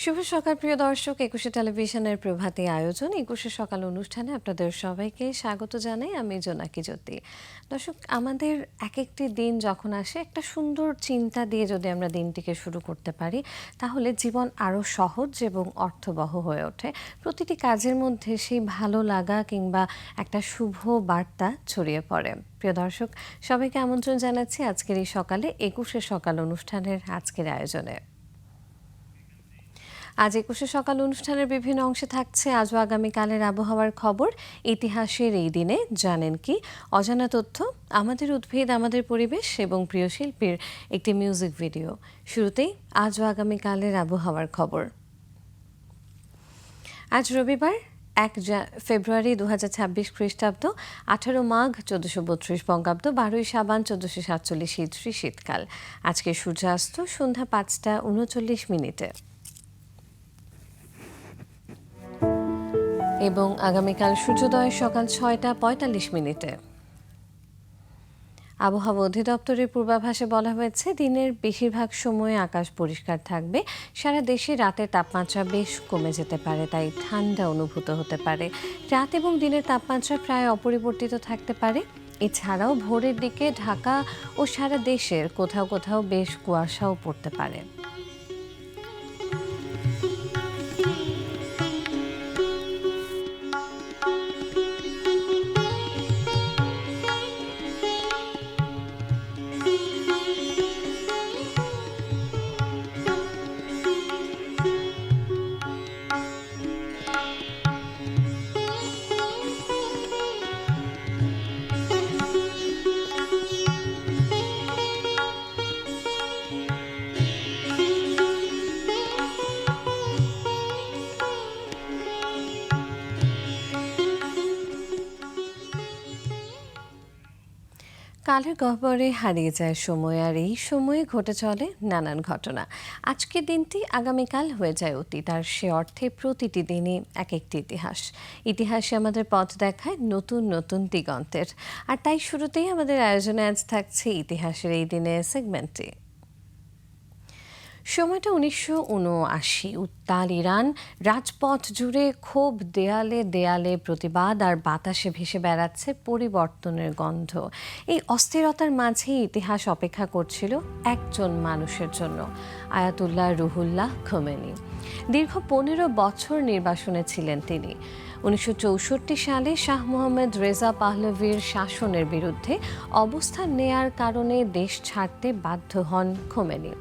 শুভ সকাল প্রিয় দর্শক, একুশে টেলিভিশনের প্রভাতী আয়োজন একুশে সকাল অনুষ্ঠানে আপনাদের সবাইকে স্বাগত জানাই। আমি জোনাকি জ্যোতি। দর্শক, আমাদের এক একটি দিন যখন আসে একটা সুন্দর চিন্তা দিয়ে যদি আমরা দিনটিকে শুরু করতে পারি, তাহলে জীবন আরও সহজ এবং অর্থবহ হয়ে ওঠে। প্রতিটি কাজের মধ্যে সেই ভালো লাগা কিংবা একটা শুভ বার্তা ছড়িয়ে পড়ে। প্রিয় দর্শক, সবাইকে আমন্ত্রণ জানাচ্ছি আজকের এই সকালে একুশে সকাল অনুষ্ঠানের আজকের আয়োজনে। আজ একুশে সকাল অনুষ্ঠানের বিভিন্ন অংশে থাকছে আজ ও আগামীকালের আবহাওয়ার খবর, ইতিহাসের এই দিনে জানেন কি, অজানা তথ্য, আমাদের উদ্ভিদ আমাদের পরিবেশ এবং প্রিয় শিল্পীর একটি মিউজিক ভিডিও। শুরুতেই আজ ও আগামীকালের আবহাওয়ার খবর। আজ রবিবার 1 ফেব্রুয়ারি 2026 খ্রিস্টাব্দ, 18 মাঘ 1432 বঙ্গাব্দ, 12 সাবান 1447 হিজরি শীতকাল। আজকে সূর্যাস্ত সন্ধ্যা 5টা 39 এবং আগামীকাল সূর্যোদয় সকাল 6টা 45। আবহাওয়া অধিদপ্তরের পূর্বাভাসে বলা হয়েছে, দিনের বেশিরভাগ সময় আকাশ পরিষ্কার থাকবে। সারা দেশে রাতের তাপমাত্রা বেশ কমে যেতে পারে, তাই ঠান্ডা অনুভূত হতে পারে। রাত এবং দিনের তাপমাত্রা প্রায় অপরিবর্তিত থাকতে পারে। এছাড়াও ভোরের দিকে ঢাকা ও সারা দেশের কোথাও কোথাও বেশ কুয়াশাও পড়তে পারে। কালের গহ্বরে হারিয়ে যায় সময়, আর এই সময়ে ঘটে চলে নানান ঘটনা। আজকের দিনটি আগামীকাল হয়ে যায় অতীত, আর সে অর্থে প্রতিটি দিনই এক একটি ইতিহাস। ইতিহাসে আমাদের পথ দেখায় নতুন নতুন দিগন্তের। আর তাই শুরুতেই আমাদের আয়োজনে আজ থাকছে ইতিহাসের এই দিনে সেগমেন্টটি। সময়টা 1979। উত্তাল ইরান, রাজপথ জুড়ে ক্ষোভ, দেয়ালে দেয়ালে প্রতিবাদ, আর বাতাসে ভেসে বেড়াচ্ছে পরিবর্তনের গন্ধ। এই অস্থিরতার মাঝেই ইতিহাস অপেক্ষা করছিল একজন মানুষের জন্য, আয়াতুল্লাহ রুহুল্লাহ খোমেনি। দীর্ঘ 15 বছর নির্বাসনে ছিলেন তিনি। 1964 সালে শাহ মোহাম্মদ রেজা পাহলভির শাসনের বিরুদ্ধে অবস্থান নেয়ার কারণে দেশ ছাড়তে বাধ্য হন খোমেনি।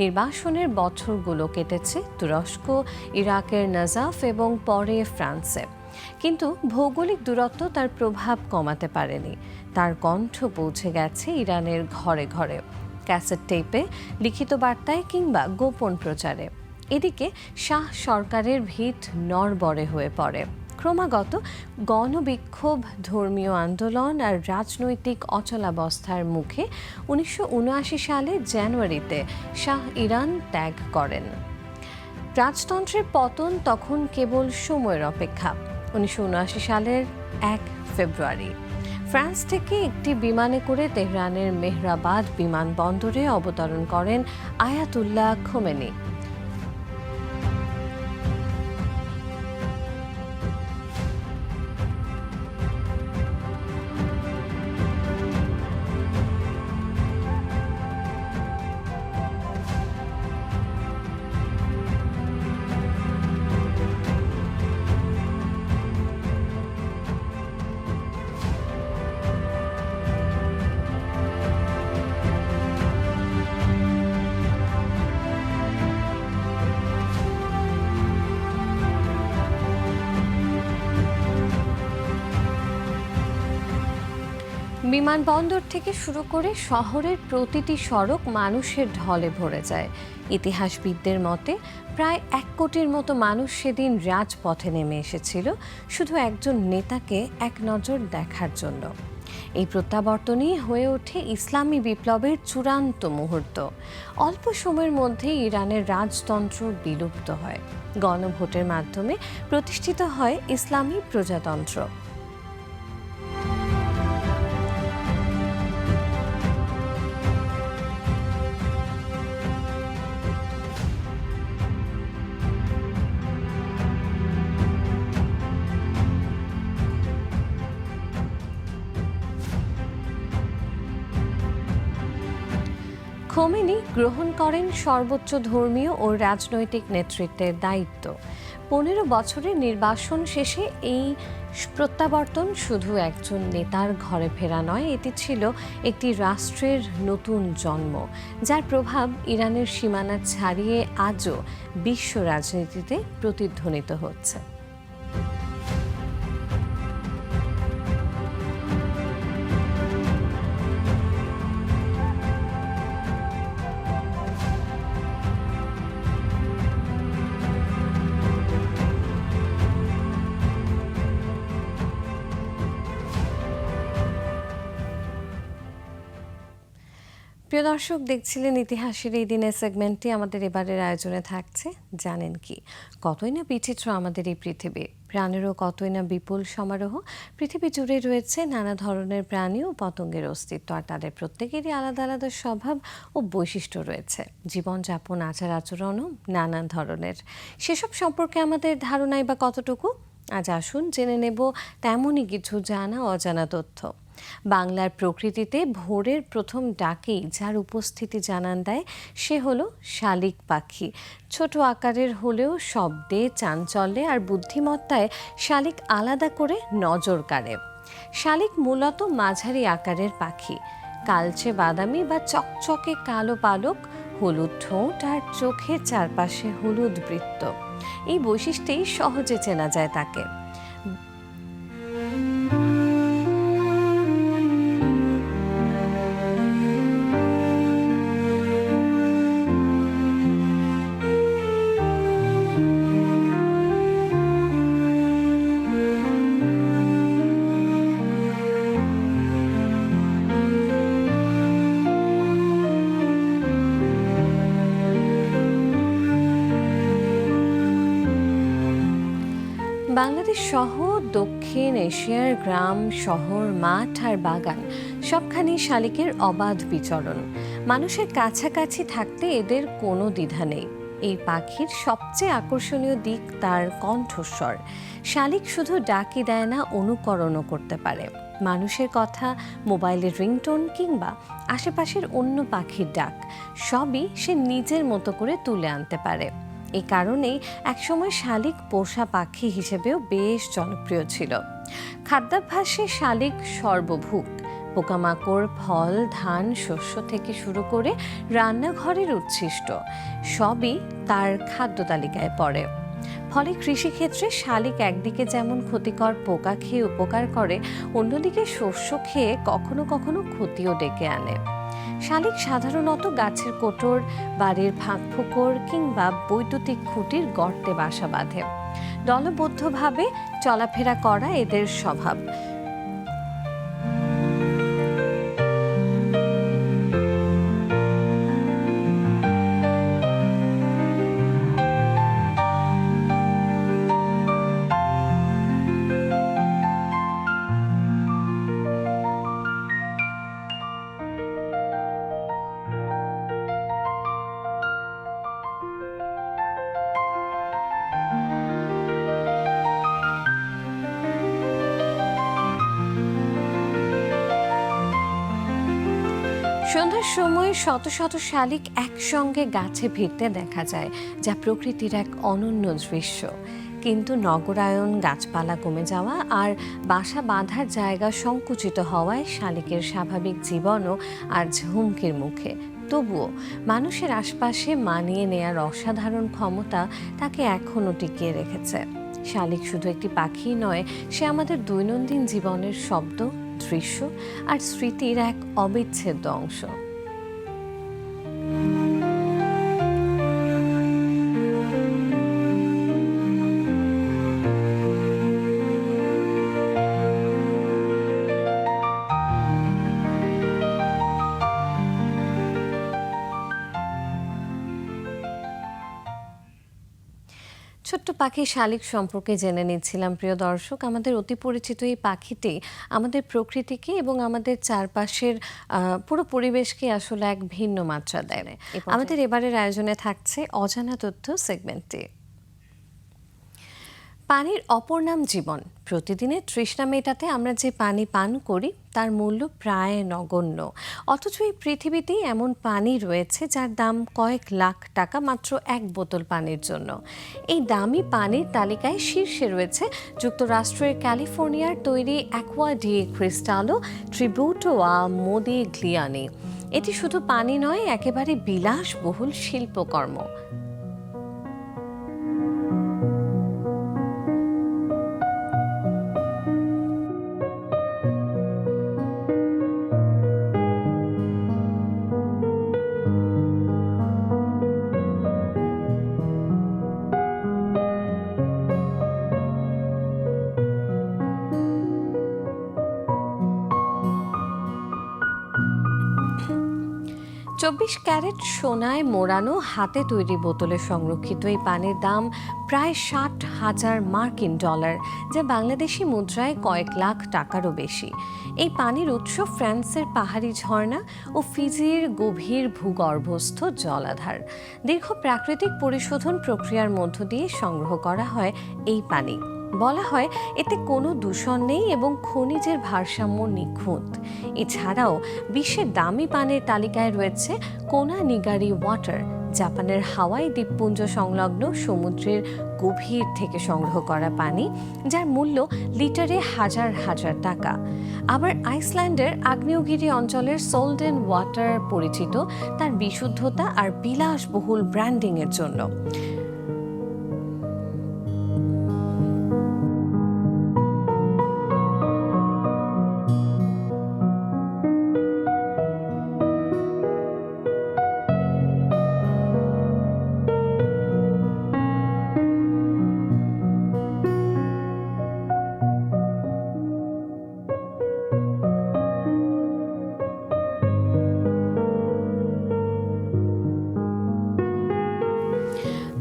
নির্বাসনের বছরগুলো কেটেছে তুরস্ক, ইরাকের নাজাফ এবং পরে ফ্রান্সে। কিন্তু ভৌগোলিক দূরত্ব তার প্রভাব কমাতে পারেনি। তার কণ্ঠ পৌঁছে গেছে ইরানের ঘরে ঘরে, ক্যাসেট টেপে, লিখিত বার্তায় কিংবা গোপন প্রচারে। এদিকে শাহ সরকারের ভিত নড়বড়ে হয়ে পড়ে। ক্রমাগত গণবিক্ষোভ, ধর্মীয় আন্দোলন আর রাজনৈতিক অচলাবস্থার মুখে 1979 সালে জানুয়ারিতে শাহ ইরান ত্যাগ করেন। রাজতন্ত্রের পতন তখন কেবল সময়ের অপেক্ষা। 1979 সালের 1 ফেব্রুয়ারি ফ্রান্স থেকে একটি বিমানে করে তেহরানের মেহরাবাদ বিমানবন্দরে অবতরণ করেন আয়াতুল্লাহ খোমেনি। বিমানবন্দর থেকে শুরু করে শহরের প্রতিটি সড়ক মানুষের ঢলে ভরে যায়। ইতিহাসবিদদের মতে প্রায় 1 কোটির মতো মানুষ সেদিন রাজপথে নেমে এসেছিল শুধু একজন নেতাকে এক নজর দেখার জন্য। এই প্রত্যাবর্তনই হয়ে ওঠে ইসলামী বিপ্লবের চূড়ান্ত মুহূর্ত। অল্প সময়ের মধ্যে ইরানের রাজতন্ত্র বিলুপ্ত হয়। গণভোটের মাধ্যমে প্রতিষ্ঠিত হয় ইসলামী প্রজাতন্ত্র। খোমেনি গ্রহণ করেন সর্বোচ্চ ধর্মীয় ও রাজনৈতিক নেতৃত্বের দায়িত্ব। 15 বছরের নির্বাসন শেষে এই প্রত্যাবর্তন শুধু একজন নেতার ঘরে ফেরা নয়, এটি ছিল একটি রাষ্ট্রের নতুন জন্ম, যার প্রভাব ইরানের সীমানা ছাড়িয়ে আজও বিশ্ব রাজনীতিতে প্রতিধ্বনিত হচ্ছে। প্রিয় দর্শক, দেখছিলেন ইতিহাসের এই দিনের সেগমেন্টটি। আমাদের এবারের আয়োজনে থাকছে জানেন কি, কতই না বিচিত্র আমাদের এই পৃথিবী, প্রাণেরও কতই না বিপুল সমারোহ। পৃথিবী জুড়ে রয়েছে নানা ধরনের প্রাণী ও পতঙ্গের অস্তিত্ব, আর তাদের প্রত্যেকেরই আলাদা আলাদা স্বভাব ও বৈশিষ্ট্য রয়েছে। জীবনযাপন, আচার আচরণও নানা ধরনের। সেসব সম্পর্কে আমাদের ধারণাই বা কতটুকু? আজ আসুন জেনে নেব তেমনই কিছু জানা অজানা তথ্য। বাংলার প্রকৃতিতে ভোরের প্রথম ডাকেই যার উপস্থিতি জানান দেয়, সে হলো শালিক পাখি। ছোট আকারের হলেও শব্দে, চাঞ্চল্যে আর বুদ্ধিমত্তায় শালিক আলাদা করে নজর কাড়ে। শালিক মূলত মাঝারি আকারের পাখি, কালচে বাদামি বা চকচকে কালো পালক, হলুদ ঠোঁট আর চোখের চারপাশে হলুদ বৃত্ত। এই বৈশিষ্ট্যেই সহজে চেনা যায় তাকে। বাংলাদেশ সহ দক্ষিণ এশিয়ার গ্রাম, শহর, মাঠ আর বাগান সবখানেই শালিকের অবাধ বিচরণ। মানুষের কাছাকাছি থাকতে এদের কোনো দ্বিধা নেই। এই পাখির সবচেয়ে আকর্ষণীয় দিক তার কণ্ঠস্বর। শালিক শুধু ডাকই দেয় না, অনুকরণও করতে পারে। মানুষের কথা, মোবাইলের রিংটোন কিংবা আশেপাশের অন্য পাখির ডাক, সবই সে নিজের মতো করে তুলে আনতে পারে। এই কারণেই একসময় শালিক পোষা পাখি হিসেবেও বেশ জনপ্রিয় ছিল। খাদ্যাভ্যাসে শালিক সর্বভুক। পোকামাকড়, ফল, ধান, শস্য থেকে শুরু করে রান্নাঘরের উচ্ছিষ্ট সবই তার খাদ্য তালিকায় পড়ে। ফলে কৃষিক্ষেত্রে শালিক একদিকে যেমন ক্ষতিকর পোকা খেয়ে উপকার করে, অন্যদিকে শস্য খেয়ে কখনো কখনো ক্ষতিও ডেকে আনে। শালিক সাধারণত গাছের কোটর, বাড়ির ফাঁকফোকর কিংবা বৈদ্যুতিক খুঁটির গর্তে বাসা বাঁধে। দলবদ্ধভাবে চলাফেরা করা এদের স্বভাব। সন্ধ্যার সময় শত শত শালিক একসঙ্গে গাছে ভিড়তে দেখা যায়, যা প্রকৃতির এক অনন্য দৃশ্য। কিন্তু নগরায়ন, গাছপালা কমে যাওয়া আর বাসা বাঁধার জায়গা সংকুচিত হওয়ায় শালিকের স্বাভাবিক জীবনও আজ হুমকির মুখে। তবুও মানুষের আশপাশে মানিয়ে নেয়ার অসাধারণ ক্ষমতা তাকে এখনও টিকিয়ে রেখেছে। শালিক শুধু একটি পাখি নয়, সে আমাদের দৈনন্দিন জীবনের শব্দ, দৃশ্য আর স্মৃতির এক অবিচ্ছেদ্য অংশ। ছোট্ট পাখি শালিক সম্পর্কে জেনে নিচ্ছিলাম প্রিয় দর্শক। আমাদের অতি পরিচিত এই পাখিটি আমাদের প্রকৃতিকে এবং আমাদের চারপাশের পুরো পরিবেশকে আসলে এক ভিন্ন মাত্রা দেয়। আমাদের এবারের আয়োজনে থাকছে অজানা তথ্য সেগমেন্টটি। পানির অপর নাম জীবন। প্রতিদিনের তৃষ্ণা মেটাতে আমরা যে পানি পান করি তার মূল্য প্রায় নগণ্য, অথচ এই পৃথিবীতেই এমন পানি রয়েছে যার দাম কয়েক লাখ টাকা মাত্র এক বোতল পানির জন্য। এই দামি পানির তালিকায় শীর্ষে রয়েছে যুক্তরাষ্ট্রের ক্যালিফোর্নিয়ার তৈরি অ্যাকোয়া ডি ক্রিস্টালো ট্রিবিউটো আ মোদিগ্লিয়ানি। এটি শুধু পানি নয়, একেবারে বিলাসবহুল শিল্পকর্ম। 24 ক্যারেট সোনায় মোড়ানো হাতে তৈরি বোতলে সংরক্ষিত এই পানির দাম প্রায় 60,000 মার্কিন ডলার, যা বাংলাদেশি মুদ্রায় কয়েক লাখ টাকারও বেশি। এই পানির উৎস ফ্রান্সের পাহাড়ি ঝর্ণা ও ফিজির গভীর ভূগর্ভস্থ জলাধার। দীর্ঘ প্রাকৃতিক পরিশোধন প্রক্রিয়ার মধ্য দিয়ে সংগ্রহ করা হয় এই পানি। বলা হয় এতে কোনো দূষণ নেই এবং খনিজের ভারসাম্য নিখুঁত। এছাড়াও বিশ্বের দামি পানির তালিকায় রয়েছে কোনা নিগারি ওয়াটার, জাপানের হাওয়াই দ্বীপপুঞ্জ সংলগ্ন সমুদ্রের গভীর থেকে সংগ্রহ করা পানি, যার মূল্য লিটারে হাজার হাজার টাকা। আবার আইসল্যান্ডের আগ্নেয়গিরি অঞ্চলের সোলডেন ওয়াটার পরিচিত তার বিশুদ্ধতা আর বিলাসবহুল ব্র্যান্ডিংয়ের জন্য।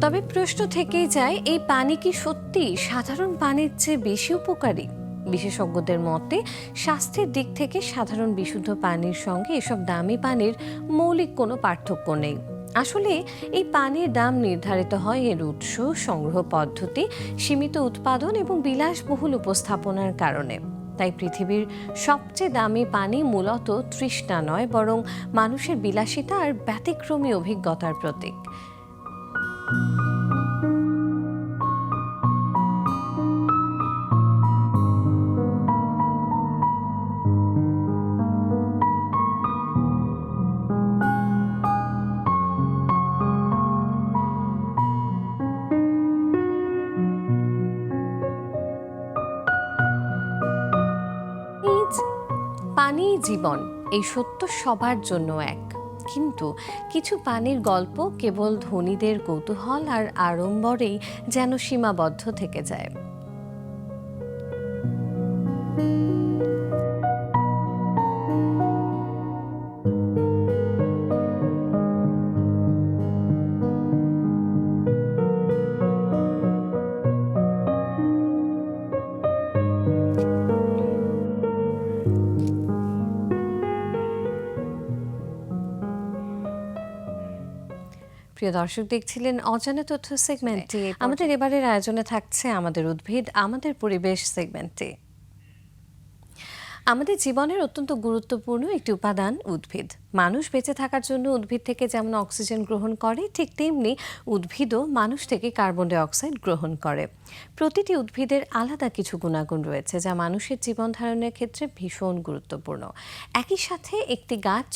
তবে প্রশ্ন থেকেই যায়, এই পানি কি সত্যি সাধারণ পানির চেয়ে বেশি উপকারী? বিশেষজ্ঞদের মতে স্বাস্থ্যের দিক থেকে সাধারণ বিশুদ্ধ পানির সঙ্গে এসব দামি পানির মৌলিক কোনো পার্থক্য নেই। আসলে এই পানির দাম নির্ধারিত হয় এর উৎস, সংগ্রহ পদ্ধতি, সীমিত উৎপাদন এবং বিলাসবহুল উপস্থাপনার কারণে। তাই পৃথিবীর সবচেয়ে দামি পানি মূলত তৃষ্ণা নয়, বরং মানুষের বিলাসিতা আর ব্যতিক্রমী অভিজ্ঞতার প্রতীক। পানি জীবন, এই সত্য সবার জন্য এক। কিন্তু কিছু পানির গল্প কেবল ধনীদের কৌতূহল আর আড়ম্বরেই যেন সীমাবদ্ধ থেকে যায়। প্রিয় দর্শক, দেখছিলেন অজানা তথ্য সেগমেন্টটি। আমাদের এবারের আয়োজনে থাকছে আমাদের উদ্ভিদ আমাদের পরিবেশ সেগমেন্টটি। আমাদের জীবনের অত্যন্ত গুরুত্বপূর্ণ একটি উপাদান উদ্ভিদ। মানুষ বেঁচে থাকার জন্য উদ্ভিদ থেকে যেমন অক্সিজেন গ্রহণ করে, ঠিক তেমনি উদ্ভিদও মানুষ থেকে কার্বন ডাই অক্সাইড গ্রহণ করে। প্রতিটি উদ্ভিদের আলাদা কিছু গুণাগুণ রয়েছে যা মানুষের জীবন ধারণের ক্ষেত্রে ভীষণ গুরুত্বপূর্ণ। একই সাথে একটি গাছ,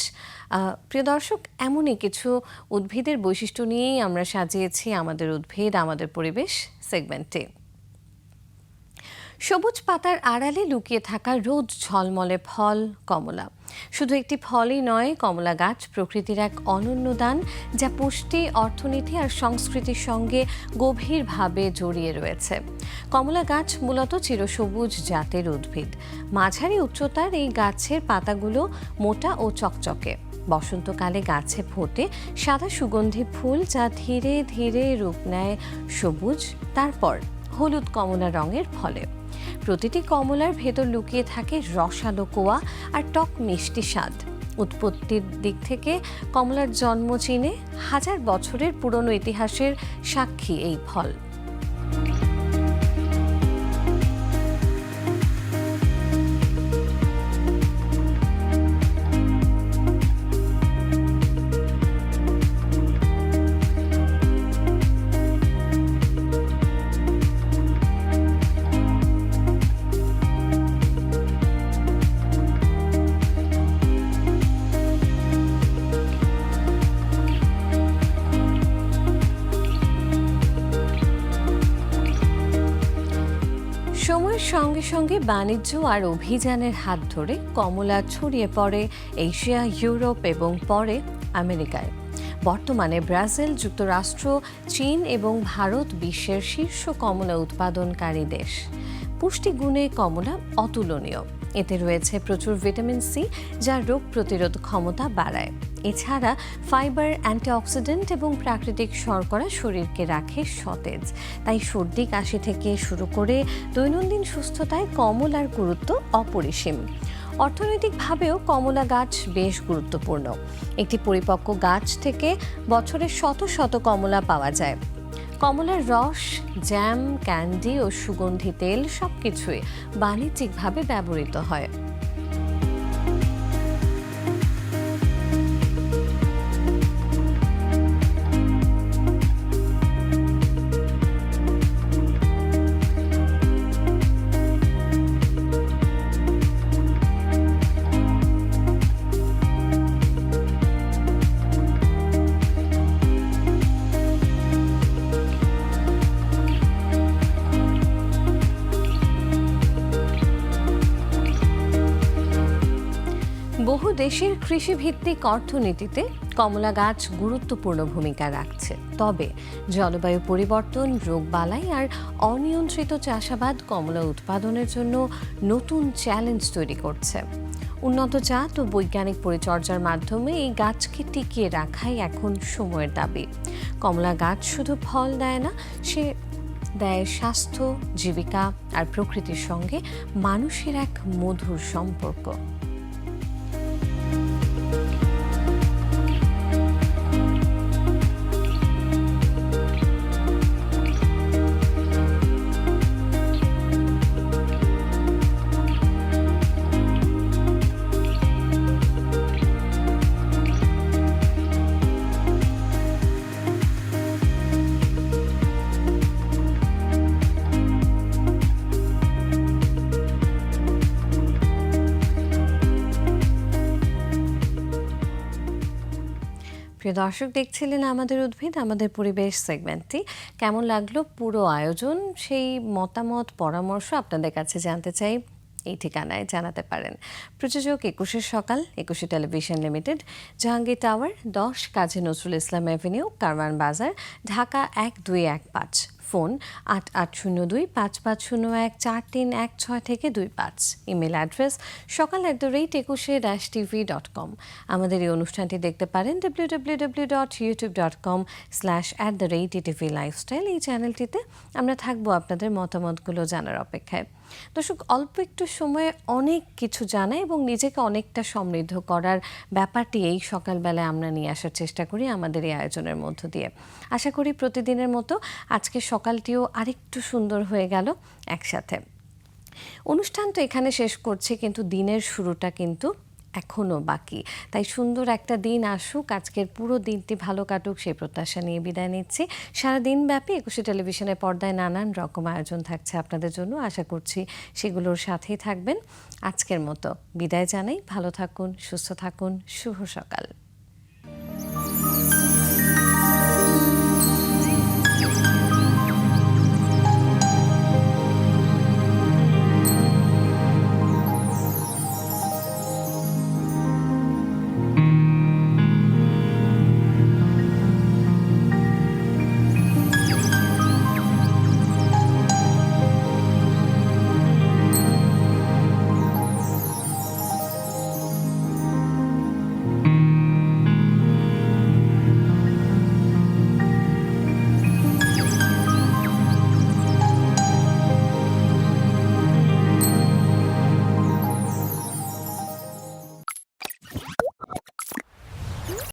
প্রিয় দর্শক, এমনই কিছু উদ্ভিদের বৈশিষ্ট্য নিয়েই আমরা সাজিয়েছি আমাদের উদ্ভিদ আমাদের পরিবেশ সেগমেন্টে। সবুজ পাতার আড়ালে লুকিয়ে থাকা রোদ ঝলমলে ফল কমলা। শুধু একটি ফলই নয়, কমলা গাছ প্রকৃতির এক অনন্য দান, যা পুষ্টি, অর্থনীতি আর সংস্কৃতির সঙ্গে গভীরভাবে জড়িয়ে রয়েছে। কমলা গাছ মূলত চিরসবুজ জাতের উদ্ভিদ। মাঝারি উচ্চতার এই গাছের পাতাগুলো মোটা ও চকচকে। বসন্তকালে গাছে ফোটে সাদা সুগন্ধি ফুল, যা ধীরে ধীরে রূপ নেয় সবুজ, তারপর হলুদ কমলা রঙের ফলে। প্রতিটি কমলার ভেতর লুকিয়ে থাকে রসালো কোয়া আর টক মিষ্টি স্বাদ। উৎপত্তির দিক থেকে কমলার জন্ম চীনে, হাজার বছরের পুরনো ইতিহাসের সাক্ষী এই ফল। সময়ের সঙ্গে সঙ্গে বাণিজ্য আর অভিযানের হাত ধরে কমলা ছড়িয়ে পড়ে এশিয়া, ইউরোপ এবং পরে আমেরিকায়। বর্তমানে ব্রাজিল, যুক্তরাষ্ট্র, চীন এবং ভারত বিশ্বের শীর্ষ কমলা উৎপাদনকারী দেশ। পুষ্টিগুণে কমলা অতুলনীয়। এতে রয়েছে প্রচুর ভিটামিন সি, যা রোগ প্রতিরোধ ক্ষমতা বাড়ায়। এছাড়া ফাইবার, অ্যান্টিঅক্সিডেন্ট এবং প্রাকৃতিক শর্করা শরীরকে রাখে সতেজ। তাই সর্দি কাশি থেকে শুরু করে দৈনন্দিন সুস্থতায় কমলার গুরুত্ব অপরিসীম। অর্থনৈতিকভাবেও কমলা গাছ বেশ গুরুত্বপূর্ণ। একটি পরিপক্ক গাছ থেকে বছরে শত শত কমলা পাওয়া যায়। কমলার রস, জ্যাম, ক্যান্ডি ও সুগন্ধি তেল সবকিছুই বাণিজ্যিকভাবে ব্যবহৃত হয়। বহু দেশের কৃষিভিত্তিক অর্থনীতিতে কমলা গাছ গুরুত্বপূর্ণ ভূমিকা রাখছে। তবে জলবায়ু পরিবর্তন, রোগবালাই আর অনিয়ন্ত্রিত চাষাবাদ কমলা উৎপাদনের জন্য নতুন চ্যালেঞ্জ তৈরি করছে। উন্নত জাত ও বৈজ্ঞানিক পরিচর্যার মাধ্যমে এই গাছকে টিকিয়ে রাখাই এখন সময়ের দাবি। কমলা গাছ শুধু ফল দেয় না, সে দেয় স্বাস্থ্য, জীবিকা আর প্রকৃতির সঙ্গে মানুষের এক মধুর সম্পর্ক। প্রিয় দর্শক, দেখছিলেন আমাদের উদ্ভিদ আমাদের পরিবেশ সেগমেন্টটি। কেমন লাগলো পুরো আয়োজন, সেই মতামত, পরামর্শ আপনাদের কাছে জানতে চাই। এই ঠিকানায় জানাতে পারেন। প্রযোজক 21 সকাল, 21 television limited, Jahangir tower, 10 Kazi Nazrul Islam avenue, Karwan Bazar, Dhaka 1215। Phone 8802-5501-4316 থেকে 25। ইমেল অ্যাড্রেস সকাল@21-tv.com। আমাদের এই অনুষ্ঠানটি দেখতে পারেন www.youtube.com/@etv-lifestyle। এই চ্যানেলটিতে আমরা থাকবো আপনাদের মতামতগুলো জানার অপেক্ষায়। দর্শক, অল্প একটু সময়ে অনেক কিছু জানা এবং নিজেকে অনেকটা সমৃদ্ধ করার ব্যাপারটি এই সকালবেলায় আমরা নিয়ে আসার চেষ্টা করি আমাদের এই আয়োজনের মধ্য দিয়ে। আশা করি প্রতিদিনের মতো আজকে সকালটিও আরেকটু সুন্দর হয়ে গেল একসাথে। অনুষ্ঠান তো এখানে শেষ করছে, কিন্তু দিনের শুরুটা কিন্তু এখনও বাকি। তাই সুন্দর একটা দিন আসুক, আজকের পুরো দিনটি ভালো কাটুক, সেই প্রত্যাশা নিয়ে বিদায় নিচ্ছি। সারাদিন ব্যাপী 21 টেলিভিশনের পর্দায় নানান রকম আয়োজন থাকছে আপনাদের জন্য। আশা করছি সেগুলোর সাথেই থাকবেন। আজকের মতো বিদায় জানাই। ভালো থাকুন, সুস্থ থাকুন, শুভ সকাল।